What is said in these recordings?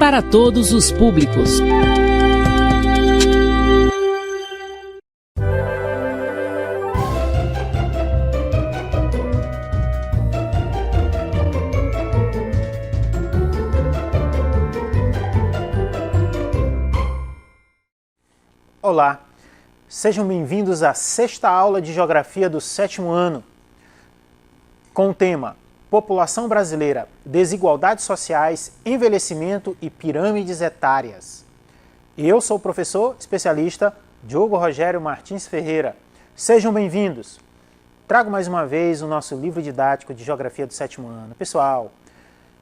para todos os públicos. Olá, sejam bem-vindos à sexta aula de Geografia do 7º ano, com o tema População Brasileira, Desigualdades Sociais, Envelhecimento e Pirâmides Etárias. Eu sou o professor especialista Diogo Rogério Martins Ferreira. Sejam bem-vindos. Trago mais uma vez o nosso livro didático de Geografia do 7º ano. Pessoal,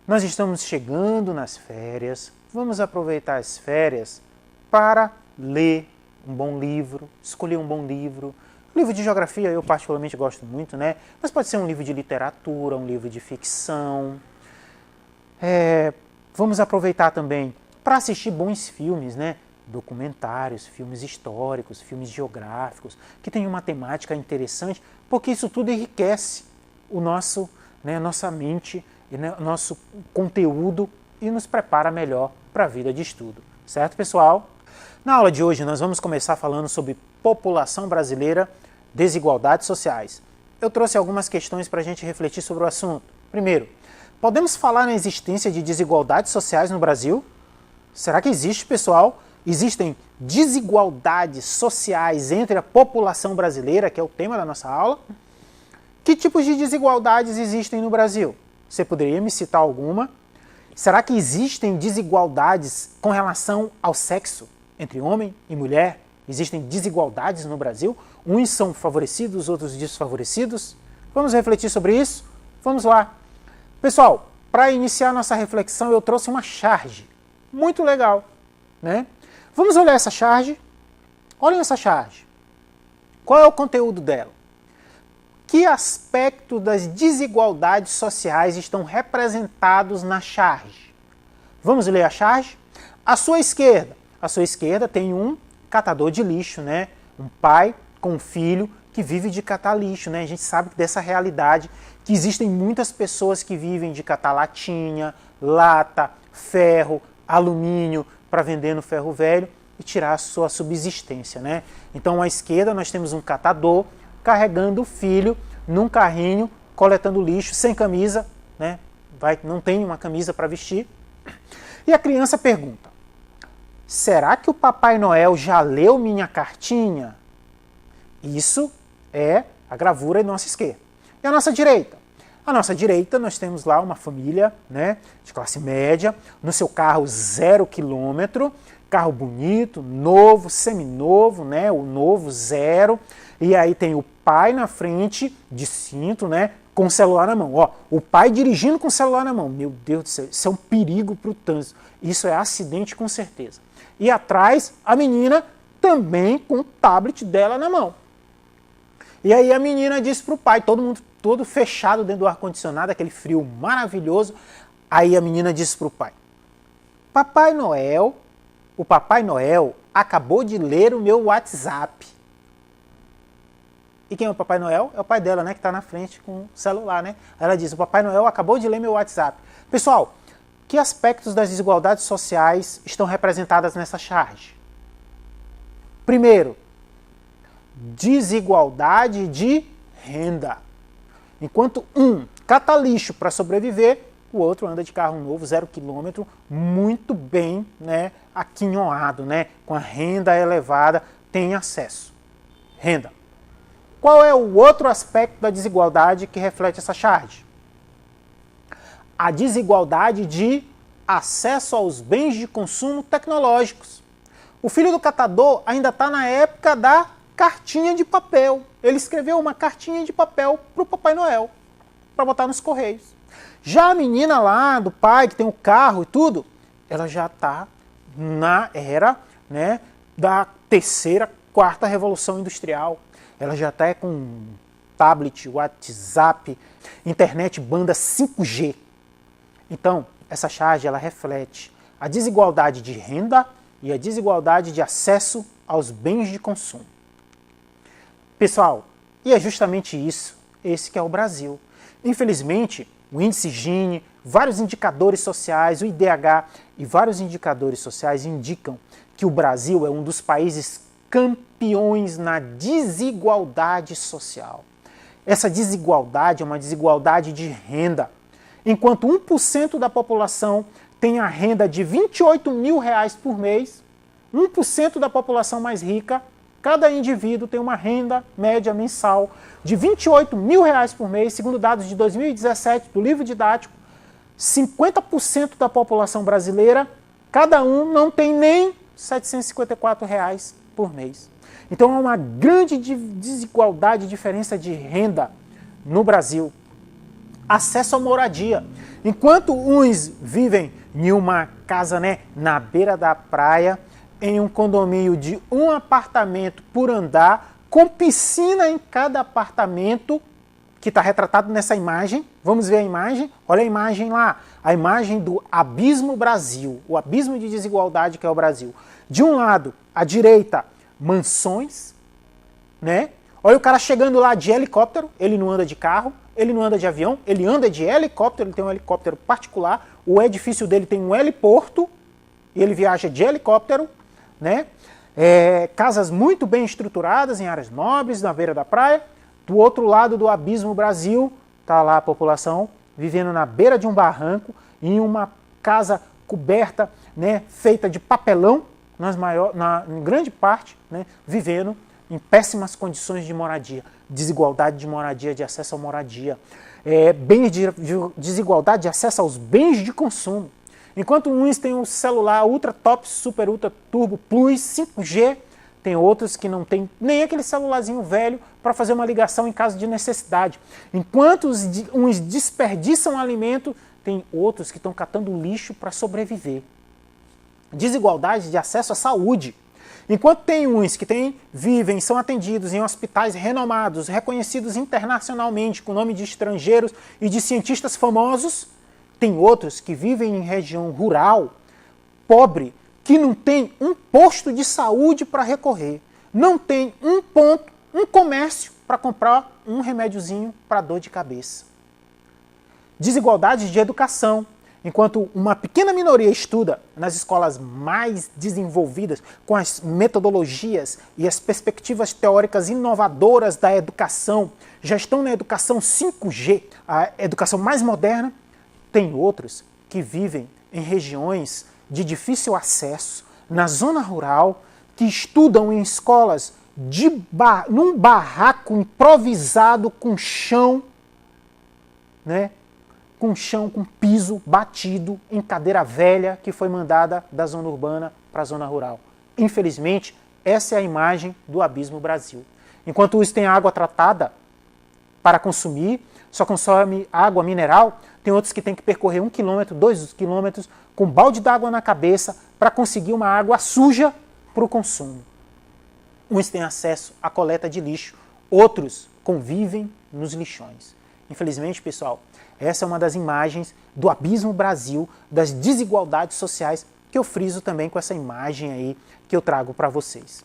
nós estamos chegando nas férias, vamos aproveitar as férias para ler um bom livro, escolher um bom livro. Livro de geografia eu particularmente gosto muito, né? Mas pode ser um livro de literatura, um livro de ficção. Vamos aproveitar também para assistir bons filmes, né? Documentários, filmes históricos, filmes geográficos, que tem uma temática interessante, porque isso tudo enriquece o nosso, nossa mente, nosso conteúdo e nos prepara melhor para a vida de estudo. Certo, pessoal? Na aula de hoje nós vamos começar falando sobre população brasileira, desigualdades sociais. Eu trouxe algumas questões para a gente refletir sobre o assunto. Primeiro, podemos falar na existência de desigualdades sociais no Brasil? Será que existe, pessoal? Existem desigualdades sociais entre a população brasileira, que é o tema da nossa aula? Que tipos de desigualdades existem no Brasil? Você poderia me citar alguma? Será que existem desigualdades com relação ao sexo? Entre homem e mulher, existem desigualdades no Brasil? Uns são favorecidos, outros desfavorecidos? Vamos refletir sobre isso? Vamos lá. Pessoal, para iniciar nossa reflexão, eu trouxe uma charge muito legal, né? Vamos olhar essa charge? Olhem essa charge. Qual é o conteúdo dela? Que aspecto das desigualdades sociais estão representados na charge? Vamos ler a charge? À sua esquerda tem um catador de lixo, né? Um pai com um filho que vive de catar lixo, né? A gente sabe dessa realidade, que existem muitas pessoas que vivem de catar latinha, lata, ferro, alumínio, para vender no ferro velho e tirar a sua subsistência, né? Então, à esquerda nós temos um catador carregando o filho num carrinho, coletando lixo, sem camisa, né? Não tem uma camisa para vestir. E a criança pergunta: será que o Papai Noel já leu minha cartinha? Isso é a gravura à nossa esquerda. E à nossa direita? À nossa direita nós temos lá uma família, né, de classe média, no seu carro 0 km, carro bonito, novo, seminovo, né, o novo 0, e aí tem o pai na frente, de cinto, né, com o celular na mão. Ó, o pai dirigindo com o celular na mão. Meu Deus do céu, isso é um perigo para o trânsito. Isso é acidente com certeza. E atrás, a menina também com o tablet dela na mão. E aí a menina disse para o pai, todo mundo todo fechado dentro do ar-condicionado, aquele frio maravilhoso. Aí a menina disse para o pai: o Papai Noel acabou de ler o meu WhatsApp. E quem é o Papai Noel? É o pai dela, né, que está na frente com o celular, né? Aí ela diz: o Papai Noel acabou de ler meu WhatsApp. Pessoal, que aspectos das desigualdades sociais estão representadas nessa charge? Primeiro, desigualdade de renda. Enquanto um cata lixo para sobreviver, o outro anda de carro novo, 0 km, muito bem, né, aquinhoado, né, com a renda elevada, tem acesso. Renda. Qual é o outro aspecto da desigualdade que reflete essa charge? A desigualdade de acesso aos bens de consumo tecnológicos. O filho do catador ainda está na época da cartinha de papel. Ele escreveu uma cartinha de papel para o Papai Noel, para botar nos correios. Já a menina lá do pai, que tem o carro e tudo, ela já está na era, né, da terceira, quarta revolução industrial. Ela já está com tablet, WhatsApp, internet banda 5G. Então, essa charge ela reflete a desigualdade de renda e a desigualdade de acesso aos bens de consumo. Pessoal, e é justamente isso, esse que é o Brasil. Infelizmente, o índice Gini, vários indicadores sociais, o IDH e vários indicadores sociais indicam que o Brasil é um dos países campeões na desigualdade social. Essa desigualdade é uma desigualdade de renda. Enquanto 1% da população tem a renda de R$28 mil por mês, 1% da população mais rica, cada indivíduo tem uma renda média mensal de R$28 mil por mês, segundo dados de 2017 do livro didático. 50% da população brasileira, cada um não tem nem R$754 por mês. Então há uma grande desigualdade, diferença de renda no Brasil. Acesso à moradia. Enquanto uns vivem em uma casa, na beira da praia, em um condomínio de um apartamento por andar, com piscina em cada apartamento, que está retratado nessa imagem. Vamos ver a imagem? Olha a imagem lá, a imagem do abismo Brasil, o abismo de desigualdade que é o Brasil. De um lado, à direita, mansões, Olha o cara chegando lá de helicóptero, ele não anda de carro, ele não anda de avião, ele anda de helicóptero, ele tem um helicóptero particular, o edifício dele tem um heliporto, e ele viaja de helicóptero, casas muito bem estruturadas em áreas nobres, na beira da praia. Do outro lado do abismo Brasil, está lá a população vivendo na beira de um barranco, em uma casa coberta, feita de papelão, em grande parte, vivendo em péssimas condições de moradia, desigualdade de moradia, de acesso à moradia, desigualdade de acesso aos bens de consumo. Enquanto uns têm um celular ultra top, super ultra turbo plus 5G, tem outros que não tem nem aquele celularzinho velho para fazer uma ligação em caso de necessidade. Enquanto uns desperdiçam alimento, tem outros que estão catando lixo para sobreviver. Desigualdade de acesso à saúde. Enquanto tem uns que vivem, são atendidos em hospitais renomados, reconhecidos internacionalmente, com nome de estrangeiros e de cientistas famosos, tem outros que vivem em região rural, pobre, que não tem um posto de saúde para recorrer, não tem um comércio para comprar um remédiozinho para dor de cabeça. Desigualdade de educação. Enquanto uma pequena minoria estuda nas escolas mais desenvolvidas, com as metodologias e as perspectivas teóricas inovadoras da educação, já estão na educação 5G, a educação mais moderna, tem outros que vivem em regiões de difícil acesso, na zona rural, que estudam em escolas num barraco improvisado com chão, com piso batido em cadeira velha que foi mandada da zona urbana para a zona rural. Infelizmente, essa é a imagem do abismo Brasil. Enquanto uns têm água tratada para consumir, só consome água mineral, tem outros que têm que percorrer 1 quilômetro, 2 quilômetros, com um balde d'água na cabeça para conseguir uma água suja para o consumo. Uns têm acesso à coleta de lixo, outros convivem nos lixões. Infelizmente, pessoal, essa é uma das imagens do abismo Brasil, das desigualdades sociais, que eu friso também com essa imagem aí que eu trago para vocês.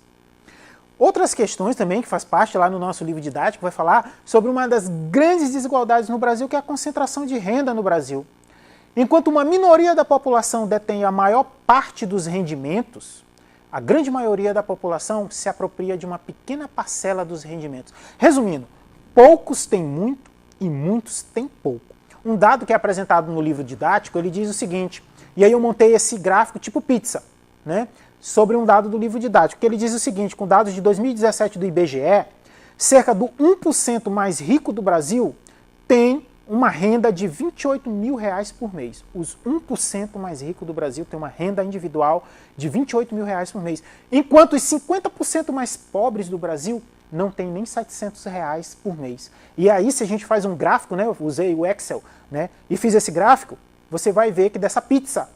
Outras questões também que faz parte lá no nosso livro didático vai falar sobre uma das grandes desigualdades no Brasil, que é a concentração de renda no Brasil. Enquanto uma minoria da população detém a maior parte dos rendimentos, a grande maioria da população se apropria de uma pequena parcela dos rendimentos. Resumindo, poucos têm muito e muitos têm pouco. Um dado que é apresentado no livro didático, ele diz o seguinte, e aí eu montei esse gráfico tipo pizza, sobre um dado do livro didático, que ele diz o seguinte, com dados de 2017 do IBGE, cerca do 1% mais rico do Brasil tem uma renda de R$28 mil por mês. Os 1% mais ricos do Brasil têm uma renda individual de R$28 mil por mês, enquanto os 50% mais pobres do Brasil não tem nem R$700 por mês. E aí, se a gente faz um gráfico, eu usei o Excel, e fiz esse gráfico, você vai ver que dessa pizza,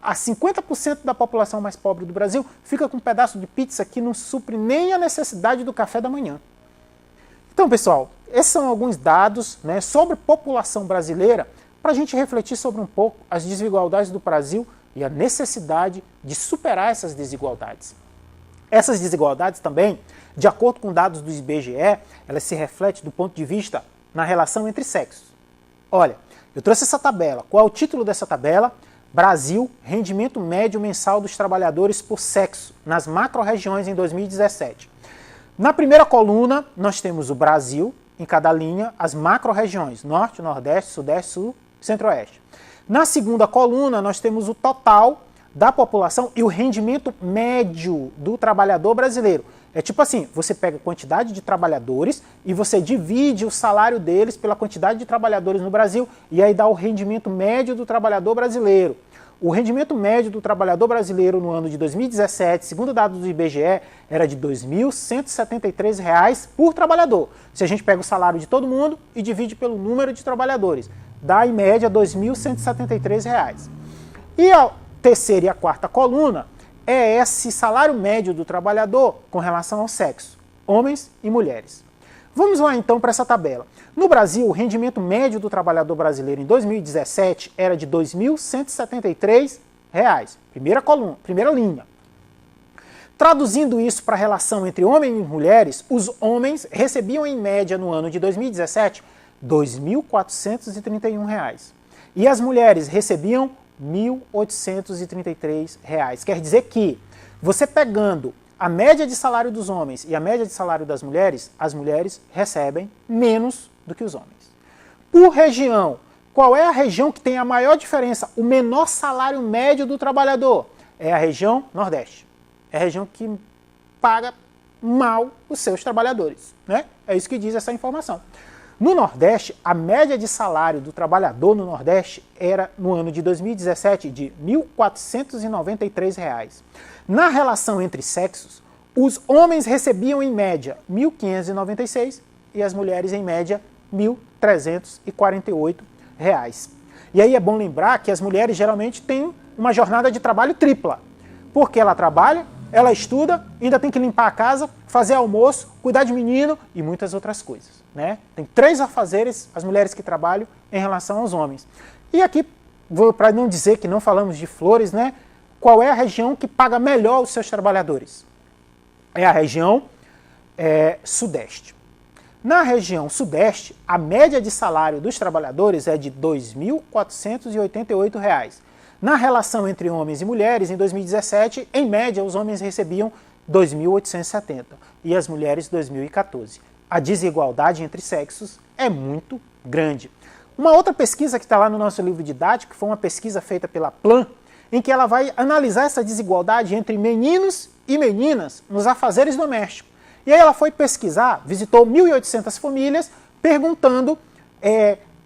a 50% da população mais pobre do Brasil fica com um pedaço de pizza que não supre nem a necessidade do café da manhã. Então, pessoal, esses são alguns dados sobre a população brasileira para a gente refletir sobre um pouco as desigualdades do Brasil e a necessidade de superar essas desigualdades. Essas desigualdades também, de acordo com dados do IBGE, elas se refletem do ponto de vista na relação entre sexos. Olha, eu trouxe essa tabela. Qual é o título dessa tabela? Brasil, rendimento médio mensal dos trabalhadores por sexo nas macro-regiões em 2017. Na primeira coluna, nós temos o Brasil, em cada linha, as macro-regiões, Norte, Nordeste, Sudeste, Sul, Centro-Oeste. Na segunda coluna, nós temos o total da população e o rendimento médio do trabalhador brasileiro. É tipo assim, você pega a quantidade de trabalhadores e você divide o salário deles pela quantidade de trabalhadores no Brasil e aí dá o rendimento médio do trabalhador brasileiro. O rendimento médio do trabalhador brasileiro no ano de 2017, segundo dados do IBGE, era de R$ 2.173 por trabalhador. Se a gente pega o salário de todo mundo e divide pelo número de trabalhadores, dá em média R$ 2.173. E a terceira e a quarta coluna é esse salário médio do trabalhador com relação ao sexo, homens e mulheres. Vamos lá então para essa tabela. No Brasil, o rendimento médio do trabalhador brasileiro em 2017 era de R$ 2.173. Primeira coluna, primeira linha. Traduzindo isso para a relação entre homens e mulheres, os homens recebiam em média no ano de 2017 R$ 2.431. E as mulheres recebiam R$ 1.833. Quer dizer que você pegando a média de salário dos homens e a média de salário das mulheres, as mulheres recebem menos do que os homens. Por região, qual é a região que tem a maior diferença, o menor salário médio do trabalhador? É a região Nordeste. É a região que paga mal os seus trabalhadores, né? É isso que diz essa informação. No Nordeste, a média de salário do trabalhador no Nordeste era, no ano de 2017, de R$ 1.493. Na relação entre sexos, os homens recebiam em média R$ 1.596 e as mulheres em média R$ 1.348. E aí é bom lembrar que as mulheres geralmente têm uma jornada de trabalho tripla, porque ela trabalha, ela estuda, ainda tem que limpar a casa, fazer almoço, cuidar de menino e muitas outras coisas, né? Tem 3 afazeres as mulheres que trabalham em relação aos homens. E aqui, para não dizer que não falamos de flores, né? Qual é a região que paga melhor os seus trabalhadores? É a região Sudeste. Na região Sudeste, a média de salário dos trabalhadores é de R$ 2.488. Na relação entre homens e mulheres, em 2017, em média, os homens recebiam R$ 2.870 e as mulheres R$ 2.014. A desigualdade entre sexos é muito grande. Uma outra pesquisa que está lá no nosso livro didático, que foi uma pesquisa feita pela Plan, em que ela vai analisar essa desigualdade entre meninos e meninas nos afazeres domésticos. E aí ela foi pesquisar, visitou 1.800 famílias, perguntando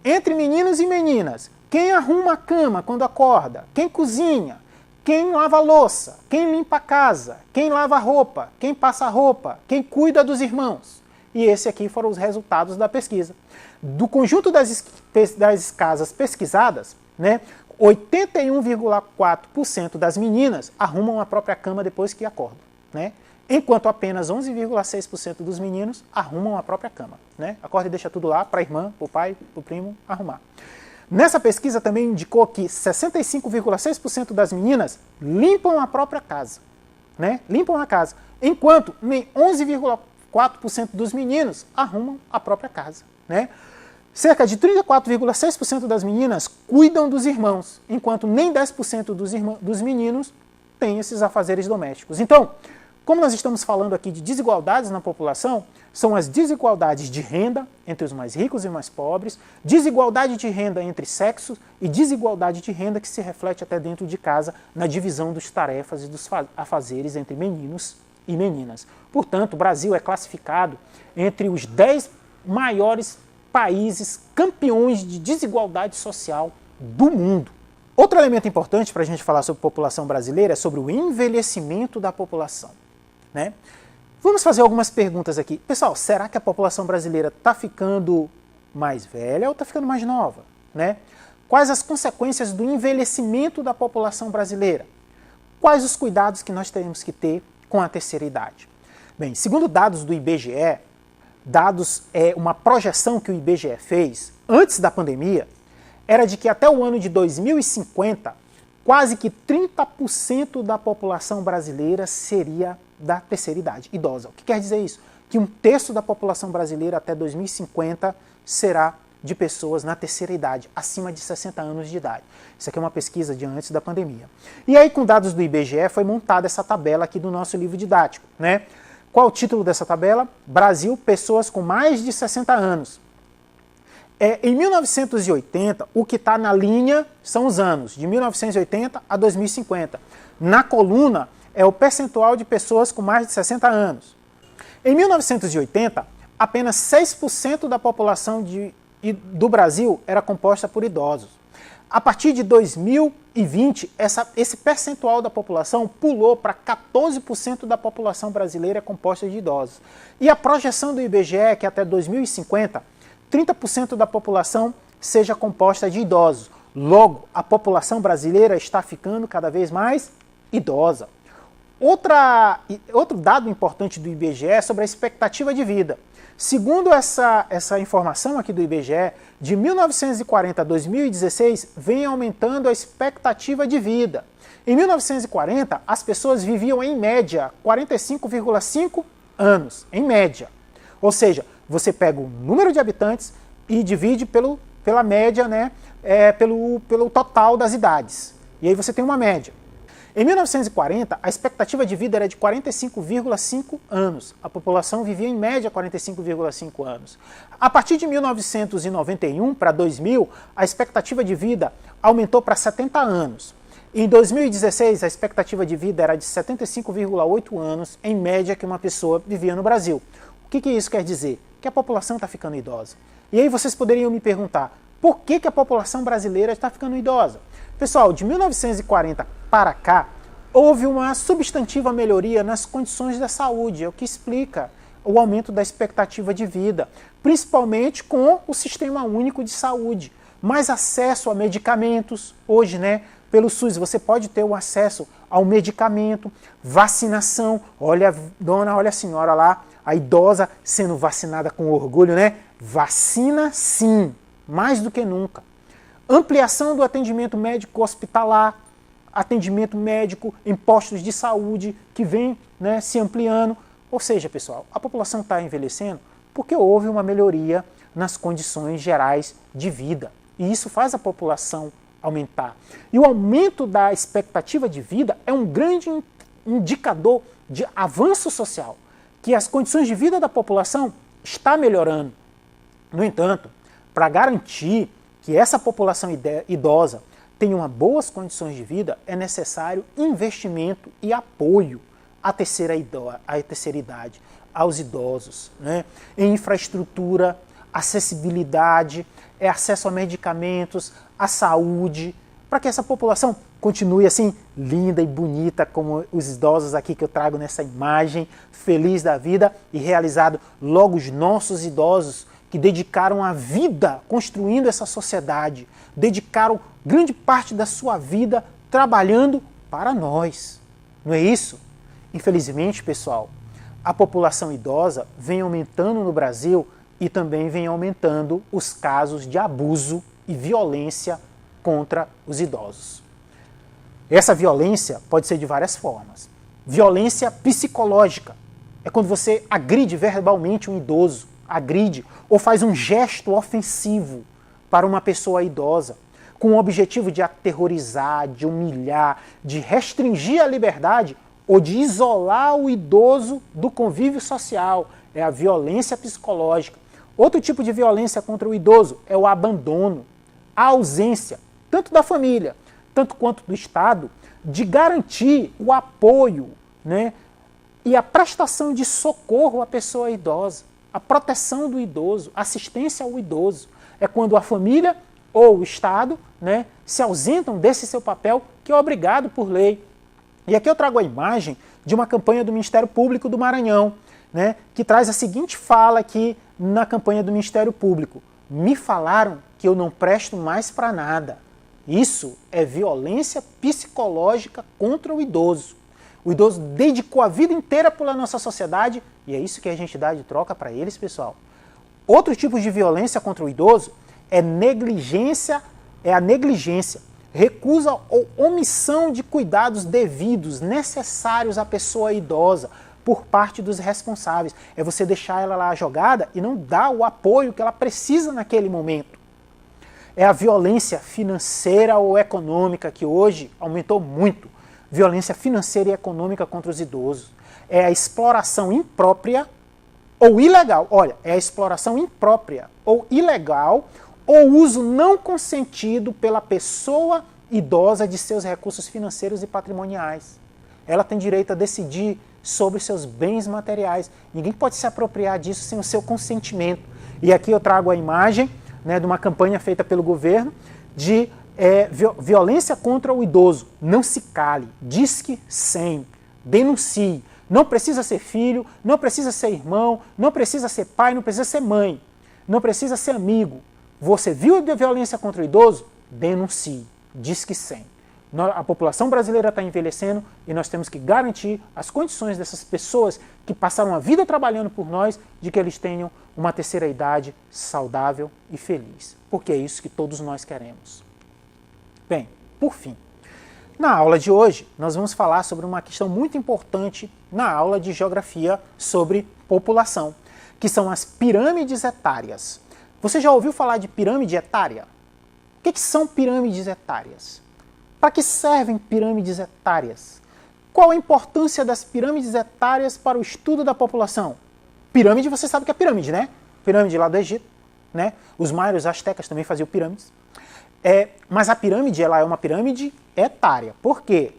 entre meninos e meninas, quem arruma a cama quando acorda, quem cozinha, quem lava a louça, quem limpa a casa, quem lava a roupa, quem passa a roupa, quem cuida dos irmãos. E esse aqui foram os resultados da pesquisa. Do conjunto das casas pesquisadas, né, 81,4% das meninas arrumam a própria cama depois que acordam, né? Enquanto apenas 11,6% dos meninos arrumam a própria cama, né? Acorda e deixa tudo lá para a irmã, para o pai, para o primo arrumar. Nessa pesquisa também indicou que 65,6% das meninas limpam a própria casa, né? Limpam a casa, enquanto 11,4% dos meninos arrumam a própria casa, né? Cerca de 34,6% das meninas cuidam dos irmãos, enquanto nem 10% dos meninos têm esses afazeres domésticos. Então, como nós estamos falando aqui de desigualdades na população, são as desigualdades de renda entre os mais ricos e mais pobres, desigualdade de renda entre sexos e desigualdade de renda que se reflete até dentro de casa na divisão das tarefas e dos afazeres entre meninos e meninas. Portanto, o Brasil é classificado entre os 10 maiores países campeões de desigualdade social do mundo. Outro elemento importante para a gente falar sobre a população brasileira é sobre o envelhecimento da população, né? Vamos fazer algumas perguntas aqui. Pessoal, será que a população brasileira está ficando mais velha ou está ficando mais nova, né? Quais as consequências do envelhecimento da população brasileira? Quais os cuidados que nós temos que ter com a terceira idade? Bem, segundo dados do IBGE, uma projeção que o IBGE fez antes da pandemia, era de que até o ano de 2050, quase que 30% da população brasileira seria da terceira idade, idosa. O que quer dizer isso? Que 1/3 da população brasileira até 2050 será de pessoas na terceira idade, acima de 60 anos de idade. Isso aqui é uma pesquisa de antes da pandemia. E aí, com dados do IBGE, foi montada essa tabela aqui do nosso livro didático, né? Qual o título dessa tabela? Brasil, pessoas com mais de 60 anos. Em 1980, o que está na linha são os anos, de 1980 a 2050. Na coluna é o percentual de pessoas com mais de 60 anos. Em 1980, apenas 6% da população do Brasil era composta por idosos. A partir de 2020, esse percentual da população pulou para 14% da população brasileira composta de idosos. E a projeção do IBGE é que até 2050, 30% da população seja composta de idosos. Logo, a população brasileira está ficando cada vez mais idosa. Outro dado importante do IBGE é sobre a expectativa de vida. Segundo essa informação aqui do IBGE, de 1940 a 2016, vem aumentando a expectativa de vida. Em 1940, as pessoas viviam em média 45,5 anos, em média. Ou seja, você pega o número de habitantes e divide pela média, né, pelo total das idades. E aí você tem uma média. Em 1940, a expectativa de vida era de 45,5 anos. A população vivia em média 45,5 anos. A partir de 1991 para 2000, a expectativa de vida aumentou para 70 anos. Em 2016, a expectativa de vida era de 75,8 anos, em média, que uma pessoa vivia no Brasil. O que isso quer dizer? Que a população está ficando idosa. E aí vocês poderiam me perguntar, por que a população brasileira está ficando idosa? Pessoal, de 1940 para cá, houve uma substantiva melhoria nas condições da saúde, é o que explica o aumento da expectativa de vida, principalmente com o Sistema Único de Saúde. Mais acesso a medicamentos, hoje, né, pelo SUS, você pode ter o acesso ao medicamento, vacinação, olha a senhora lá, a idosa sendo vacinada com orgulho, né? Vacina sim, mais do que nunca. Ampliação do atendimento médico hospitalar, atendimento médico em postos de saúde que vem, né, se ampliando. Ou seja, pessoal, a população está envelhecendo porque houve uma melhoria nas condições gerais de vida. E isso faz a população aumentar. E o aumento da expectativa de vida é um grande indicador de avanço social, que as condições de vida da população está melhorando. No entanto, para garantir que essa população idosa tenha boas condições de vida, é necessário investimento e apoio à terceira idade, aos idosos, né? Em infraestrutura, acessibilidade, acesso a medicamentos, à saúde, para que essa população continue assim, linda e bonita, como os idosos aqui que eu trago nessa imagem, feliz da vida e realizado. Logo, os nossos idosos que dedicaram a vida construindo essa sociedade, dedicaram grande parte da sua vida trabalhando para nós. Não é isso? Infelizmente, pessoal, a população idosa vem aumentando no Brasil e também vem aumentando os casos de abuso e violência contra os idosos. Essa violência pode ser de várias formas. Violência psicológica é quando você agride verbalmente um idoso, agride ou faz um gesto ofensivo para uma pessoa idosa, com o objetivo de aterrorizar, de humilhar, de restringir a liberdade ou de isolar o idoso do convívio social. É a violência psicológica. Outro tipo de violência contra o idoso é o abandono, a ausência, tanto da família, tanto quanto do Estado, de garantir o apoio, né, e a prestação de socorro à pessoa idosa, a proteção do idoso, assistência ao idoso. É quando a família ou o Estado, né, se ausentam desse seu papel que é obrigado por lei. E aqui eu trago a imagem de uma campanha do Ministério Público do Maranhão, né, que traz a seguinte fala aqui na campanha do Ministério Público: me falaram que eu não presto mais para nada. Isso é violência psicológica contra o idoso. O idoso dedicou a vida inteira pela nossa sociedade e é isso que a gente dá de troca para eles, pessoal. Outro tipo de violência contra o idoso é a negligência, recusa ou omissão de cuidados devidos, necessários à pessoa idosa, por parte dos responsáveis. É você deixar ela lá jogada e não dar o apoio que ela precisa naquele momento. É a violência financeira ou econômica que hoje aumentou muito. Violência financeira e econômica contra os idosos. É a exploração imprópria ou ilegal. Olha, é a exploração imprópria ou ilegal ou uso não consentido pela pessoa idosa de seus recursos financeiros e patrimoniais. Ela tem direito a decidir sobre seus bens materiais. Ninguém pode se apropriar disso sem o seu consentimento. E aqui eu trago a imagem, né, de uma campanha feita pelo governo de violência contra o idoso. Não se cale, disque 100, denuncie. Não precisa ser filho, não precisa ser irmão, não precisa ser pai, não precisa ser mãe, não precisa ser amigo. Você viu de violência contra o idoso? Denuncie. Disque 100. A população brasileira está envelhecendo e nós temos que garantir as condições dessas pessoas que passaram a vida trabalhando por nós, de que eles tenham uma terceira idade saudável e feliz. Porque é isso que todos nós queremos. Bem, por fim, na aula de hoje nós vamos falar sobre uma questão muito importante na aula de geografia sobre população, que são as pirâmides etárias. Você já ouviu falar de pirâmide etária? O que são pirâmides etárias? Para que servem pirâmides etárias? Qual a importância das pirâmides etárias para o estudo da população? Pirâmide, você sabe que é pirâmide, né? Pirâmide lá do Egito, né? Os maias, os astecas também faziam pirâmides. Mas a pirâmide, ela é uma pirâmide etária. Por quê?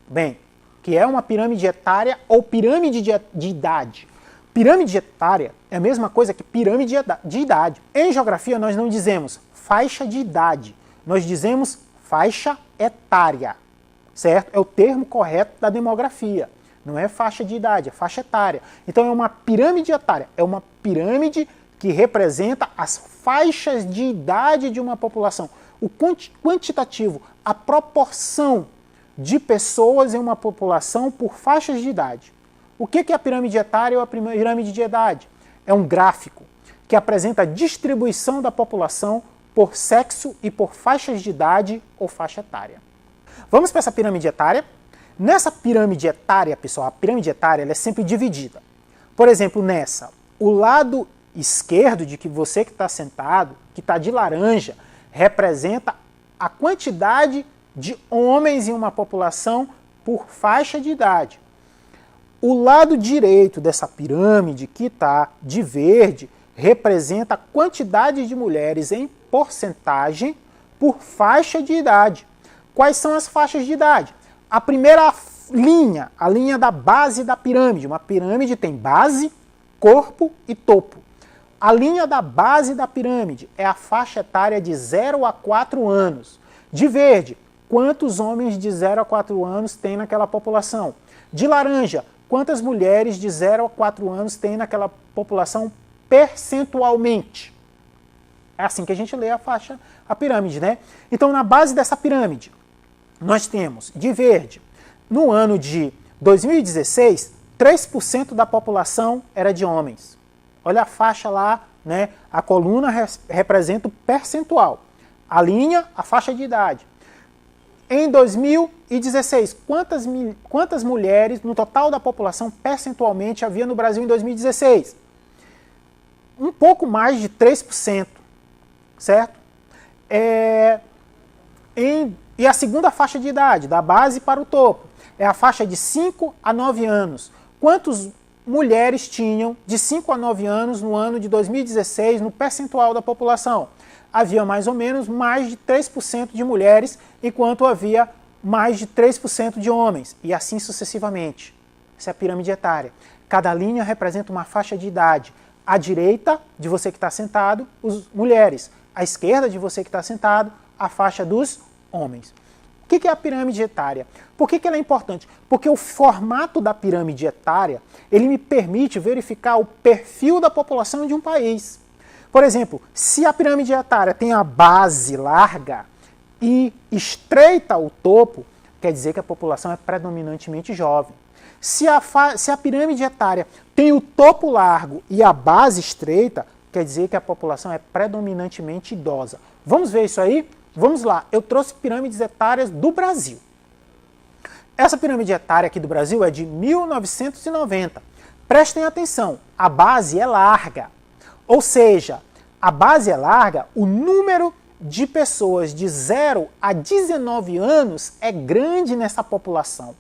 Bem, que é uma pirâmide etária ou pirâmide de idade. Pirâmide etária é a mesma coisa que pirâmide de idade. Em geografia, nós não dizemos faixa de idade, nós dizemos faixa etária, certo? É o termo correto da demografia. Não é faixa de idade, é faixa etária. Então é uma pirâmide etária, é uma pirâmide que representa as faixas de idade de uma população. O quantitativo, a proporção de pessoas em uma população por faixas de idade. O que é a pirâmide etária ou a pirâmide de idade? É um gráfico que apresenta a distribuição da população por sexo e por faixas de idade ou faixa etária. Vamos para essa pirâmide etária? Nessa pirâmide etária, pessoal, a pirâmide etária ela é sempre dividida. Por exemplo, nessa, o lado esquerdo de que você que está sentado, que está de laranja, representa a quantidade de homens em uma população por faixa de idade. O lado direito dessa pirâmide, que está de verde, representa a quantidade de mulheres em porcentagem por faixa de idade. Quais são as faixas de idade? A primeira linha, a linha da base da pirâmide. Uma pirâmide tem base, corpo e topo. A linha da base da pirâmide é a faixa etária de 0 a 4 anos. De verde, quantos homens de 0 a 4 anos tem naquela população? De laranja, quantas mulheres de 0 a 4 anos tem naquela população percentualmente? É assim que a gente lê a pirâmide, né? Então, na base dessa pirâmide, nós temos, de verde, no ano de 2016, 3% da população era de homens. Olha a faixa lá, né? A coluna representa o percentual. A linha, a faixa de idade. Em 2016, quantas mulheres no total da população percentualmente havia no Brasil em 2016? Um pouco mais de 3%, certo? E a segunda faixa de idade, da base para o topo, é a faixa de 5 a 9 anos. Quantas mulheres tinham de 5 a 9 anos no ano de 2016 no percentual da população? Havia mais ou menos mais de 3% de mulheres, enquanto havia mais de 3% de homens, e assim sucessivamente. Essa é a pirâmide etária. Cada linha representa uma faixa de idade. À direita de você que está sentado, as mulheres. À esquerda de você que está sentado, a faixa dos homens. O que é a pirâmide etária? Por que ela é importante? Porque o formato da pirâmide etária, ele me permite verificar o perfil da população de um país. Por exemplo, se a pirâmide etária tem a base larga e estreita o topo, quer dizer que a população é predominantemente jovem. Se a pirâmide etária tem o topo largo e a base estreita, quer dizer que a população é predominantemente idosa. Vamos ver isso aí? Vamos lá, eu trouxe pirâmides etárias do Brasil. Essa pirâmide etária aqui do Brasil é de 1990. prestem atenção, a base é larga. Ou seja, a base é larga, o número de pessoas de 0 a 19 anos é grande nessa população.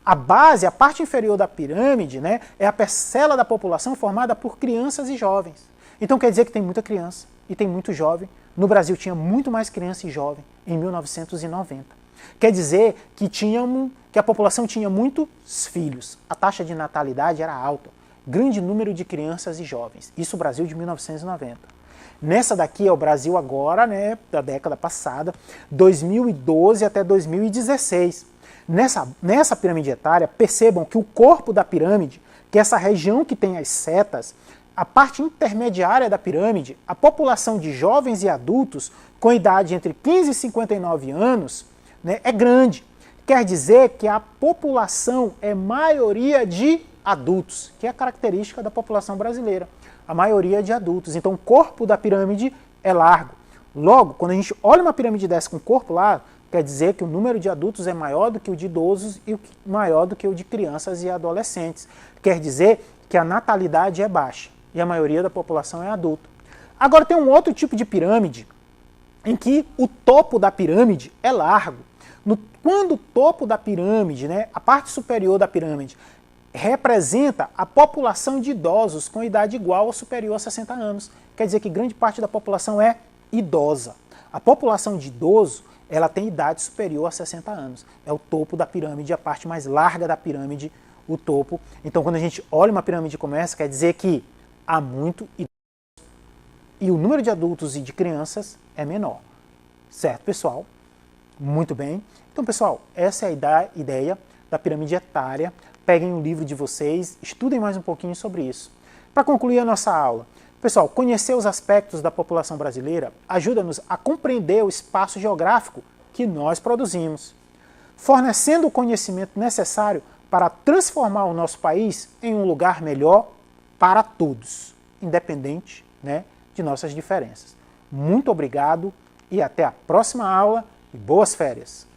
A base, a parte inferior da pirâmide, né, é a parcela da população formada por crianças e jovens. Então quer dizer que tem muita criança e tem muito jovem. No Brasil tinha muito mais criança e jovem em 1990. Quer dizer que a população tinha muitos filhos. A taxa de natalidade era alta. Grande número de crianças e jovens. Isso o Brasil de 1990. Nessa daqui é o Brasil agora, né, da década passada, 2012 até 2016. Nessa pirâmide etária, percebam que o corpo da pirâmide, que é essa região que tem as setas, a parte intermediária da pirâmide, a população de jovens e adultos com idade entre 15 e 59 anos, né, é grande. Quer dizer que a população é maioria de adultos, que é a característica da população brasileira. A maioria de adultos. Então o corpo da pirâmide é largo. Logo, quando a gente olha uma pirâmide dessa com corpo largo, quer dizer que o número de adultos é maior do que o de idosos e maior do que o de crianças e adolescentes. Quer dizer que a natalidade é baixa e a maioria da população é adulta. Agora tem um outro tipo de pirâmide em que o topo da pirâmide é largo. Quando o topo da pirâmide, né, a parte superior da pirâmide, representa a população de idosos com idade igual ou superior a 60 anos. Quer dizer que grande parte da população é idosa. A população de idoso, ela tem idade superior a 60 anos. É o topo da pirâmide, a parte mais larga da pirâmide, o topo. Então, quando a gente olha uma pirâmide como essa, quer dizer que há muito idoso. E o número de adultos e de crianças é menor. Certo, pessoal? Muito bem. Então, pessoal, essa é a ideia da pirâmide etária. Peguem o livro de vocês, estudem mais um pouquinho sobre isso. Para concluir a nossa aula, pessoal, conhecer os aspectos da população brasileira ajuda-nos a compreender o espaço geográfico que nós produzimos, fornecendo o conhecimento necessário para transformar o nosso país em um lugar melhor para todos, independente, né, de nossas diferenças. Muito obrigado e até a próxima aula e boas férias!